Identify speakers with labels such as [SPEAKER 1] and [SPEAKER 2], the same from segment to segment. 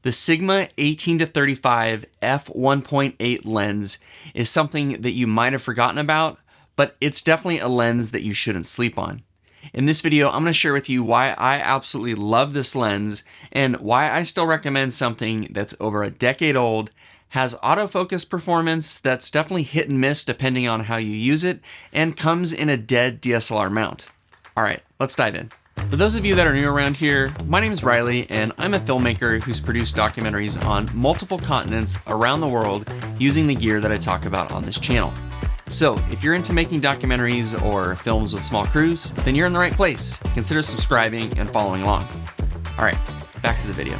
[SPEAKER 1] The Sigma 18-35 f1.8 lens is something that you might have forgotten about, but it's definitely a lens that you shouldn't sleep on. In this video, I'm going to share with you why I absolutely love this lens and why I still recommend something that's over a decade old, has autofocus performance that's definitely hit and miss depending on how you use it, and comes in a dead DSLR mount. All right, let's dive in. For those of you that are new around here, my name is Riley and I'm a filmmaker who's produced documentaries on multiple continents around the world using the gear that I talk about on this channel. So if you're into making documentaries or films with small crews, then you're in the right place. Consider subscribing and following along. All right, back to the video.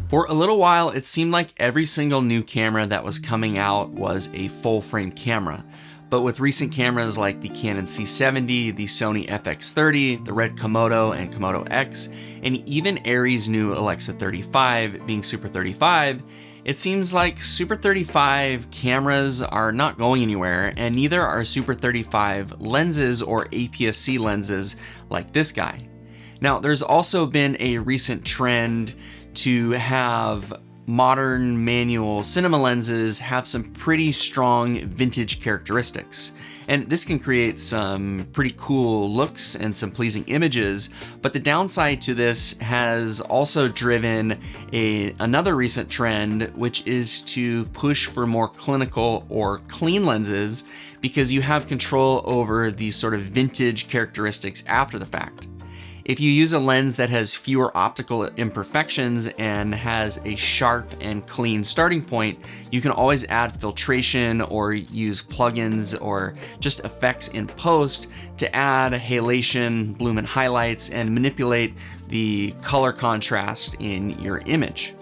[SPEAKER 1] For a little while, it seemed like every single new camera that was coming out was a full frame camera. But with recent cameras like the Canon C70, the Sony FX30, the Red Komodo and Komodo X, and even ARRI's new Alexa 35 being Super 35, it seems like Super 35 cameras are not going anywhere, and neither are Super 35 lenses or APS-C lenses like this guy. Now, there's also been a recent trend to have modern manual cinema lenses have some pretty strong vintage characteristics. And this can create some pretty cool looks and some pleasing images, but the downside to this has also driven another recent trend, which is to push for more clinical or clean lenses because you have control over these sort of vintage characteristics after the fact. If you use a lens that has fewer optical imperfections and has a sharp and clean starting point, you can always add filtration or use plugins or just effects in post to add halation, bloom and highlights, and manipulate the color contrast in your image.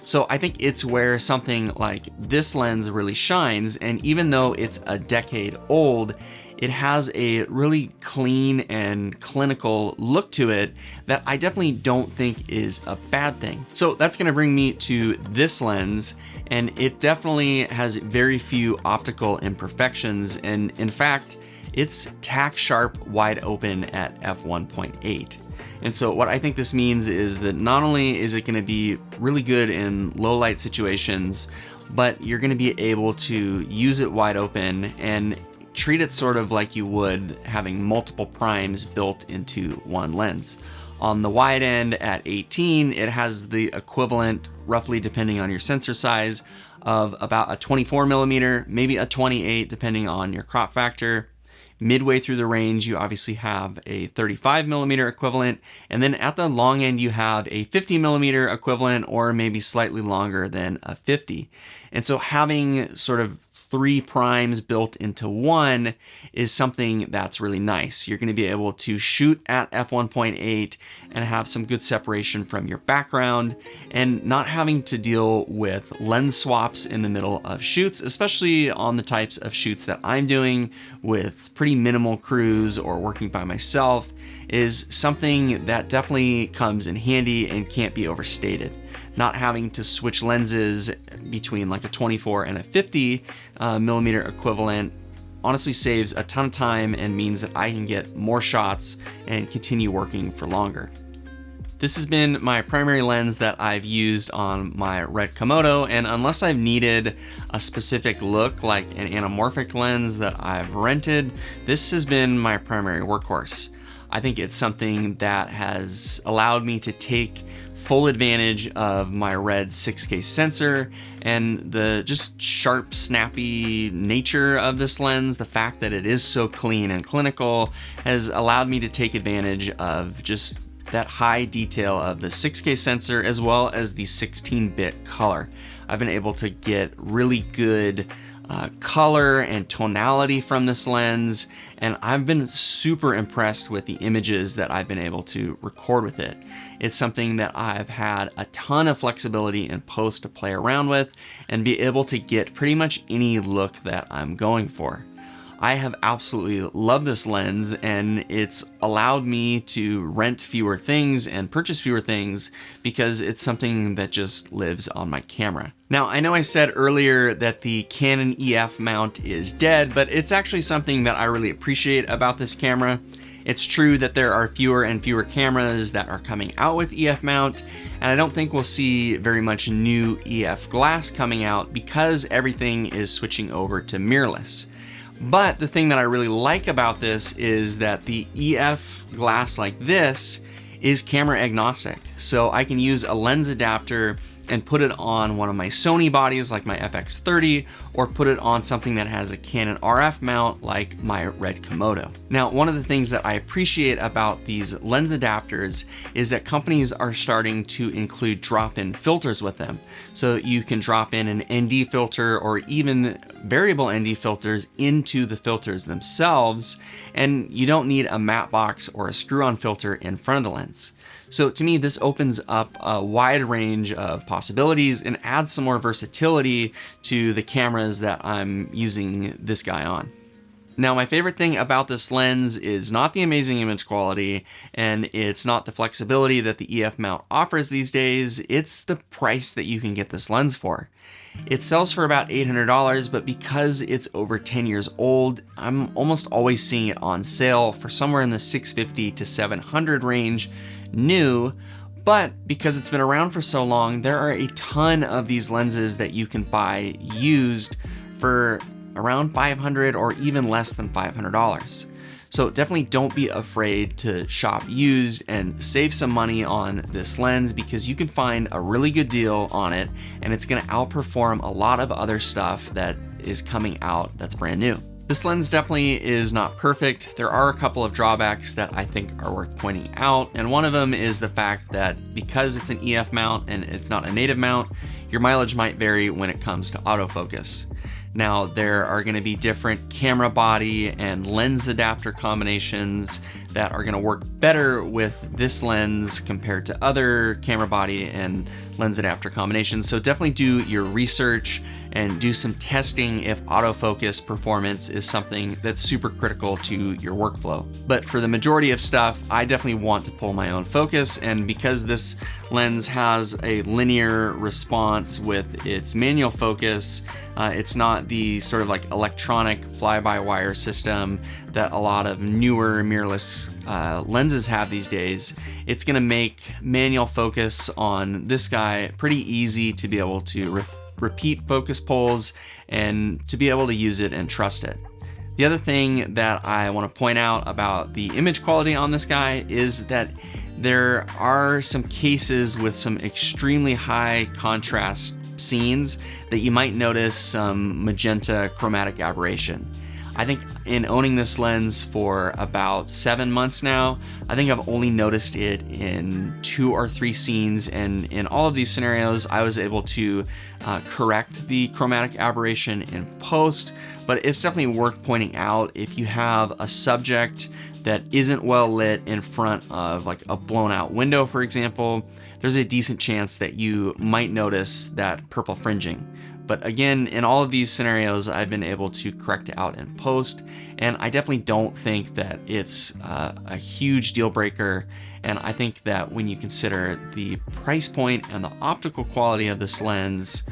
[SPEAKER 1] So I think it's where something like this lens really shines, and even though it's a decade old, it has a really clean and clinical look to it that I definitely don't think is a bad thing. So that's gonna bring me to this lens, and it definitely has very few optical imperfections, and in fact, it's tack sharp wide open at f1.8. And so what I think this means is that not only is it gonna be really good in low light situations, but you're gonna be able to use it wide open and treat it sort of like you would having multiple primes built into one lens. On the wide end at 18, it has the equivalent, roughly depending on your sensor size, of about a 24mm, maybe a 28 depending on your crop factor. Midway through the range, you obviously have a 35mm equivalent, and then at the long end you have a 50mm equivalent, or maybe slightly longer than a 50. And so having sort of 3 primes built into one is something that's really nice. You're going to be able to shoot at f1.8 and have some good separation from your background and not having to deal with lens swaps in the middle of shoots, especially on the types of shoots that I'm doing with pretty minimal crews or working by myself, is something that definitely comes in handy and can't be overstated. Not having to switch lenses between like a 24 and a 50mm equivalent honestly saves a ton of time and means that I can get more shots and continue working for longer. This has been my primary lens that I've used on my Red Komodo, and unless I've needed a specific look like an anamorphic lens that I've rented, this has been my primary workhorse. I think it's something that has allowed me to take full advantage of my Red 6K sensor and the just sharp, snappy nature of this lens. The fact that it is so clean and clinical has allowed me to take advantage of just that high detail of the 6K sensor as well as the 16-bit color. I've been able to get really good color and tonality from this lens, and I've been super impressed with the images that I've been able to record with it. It's something that I've had a ton of flexibility in post to play around with and be able to get pretty much any look that I'm going for. I have absolutely loved this lens, and it's allowed me to rent fewer things and purchase fewer things because it's something that just lives on my camera. Now, I know I said earlier that the Canon EF mount is dead, but it's actually something that I really appreciate about this camera. It's true that there are fewer and fewer cameras that are coming out with EF mount, and I don't think we'll see very much new EF glass coming out because everything is switching over to mirrorless. But the thing that I really like about this is that the EF glass like this is camera agnostic. So I can use a lens adapter and put it on one of my Sony bodies like my FX30, or put it on something that has a Canon RF mount like my Red Komodo. Now, one of the things that I appreciate about these lens adapters is that companies are starting to include drop-in filters with them. So you can drop in an ND filter or even variable ND filters into the filters themselves, and you don't need a matte box or a screw-on filter in front of the lens. So to me, this opens up a wide range of possibilities and adds some more versatility to the cameras that I'm using this guy on. Now, my favorite thing about this lens is not the amazing image quality, and it's not the flexibility that the EF mount offers these days, it's the price that you can get this lens for. It sells for about $800, but because it's over 10 years old, I'm almost always seeing it on sale for somewhere in the $650 to $700 range, new. But because it's been around for so long, there are a ton of these lenses that you can buy used for around $500 or even less than $500. So definitely don't be afraid to shop used and save some money on this lens, because you can find a really good deal on it and it's gonna outperform a lot of other stuff that is coming out that's brand new. This lens definitely is not perfect. There are a couple of drawbacks that I think are worth pointing out, and one of them is the fact that because it's an EF mount and it's not a native mount, your mileage might vary when it comes to autofocus. Now, there are going to be different camera body and lens adapter combinations that are going to work better with this lens compared to other camera body and lens adapter combinations. So definitely do your research and do some testing if autofocus performance is something that's super critical to your workflow. But for the majority of stuff, I definitely want to pull my own focus, and because this lens has a linear response with its manual focus, it's not the sort of like electronic fly-by-wire system that a lot of newer mirrorless lenses have these days. It's gonna make manual focus on this guy pretty easy to be able to repeat focus pulls and to be able to use it and trust it. The other thing that I want to point out about the image quality on this guy is that there are some cases with some extremely high contrast scenes that you might notice some magenta chromatic aberration. I think in owning this lens for about 7 months now, I think I've only noticed it in 2 or 3 scenes, and in all of these scenarios, I was able to correct the chromatic aberration in post, but it's definitely worth pointing out if you have a subject that isn't well lit in front of like a blown out window, for example, there's a decent chance that you might notice that purple fringing. But again, in all of these scenarios, I've been able to correct it out in post, and I definitely don't think that it's a huge deal breaker. And I think that when you consider the price point and the optical quality of this lens,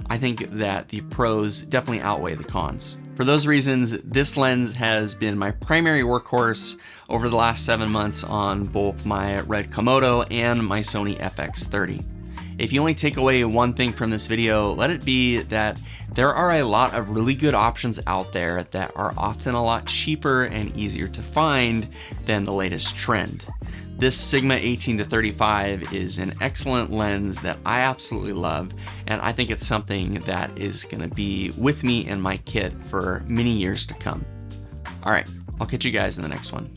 [SPEAKER 1] I think that the pros definitely outweigh the cons. For those reasons, this lens has been my primary workhorse over the last 7 months on both my Red Komodo and my Sony FX30. If you only take away one thing from this video, let it be that there are a lot of really good options out there that are often a lot cheaper and easier to find than the latest trend. This Sigma 18-35 is an excellent lens that I absolutely love, and I think it's something that is going to be with me in my kit for many years to come. All right, I'll catch you guys in the next one.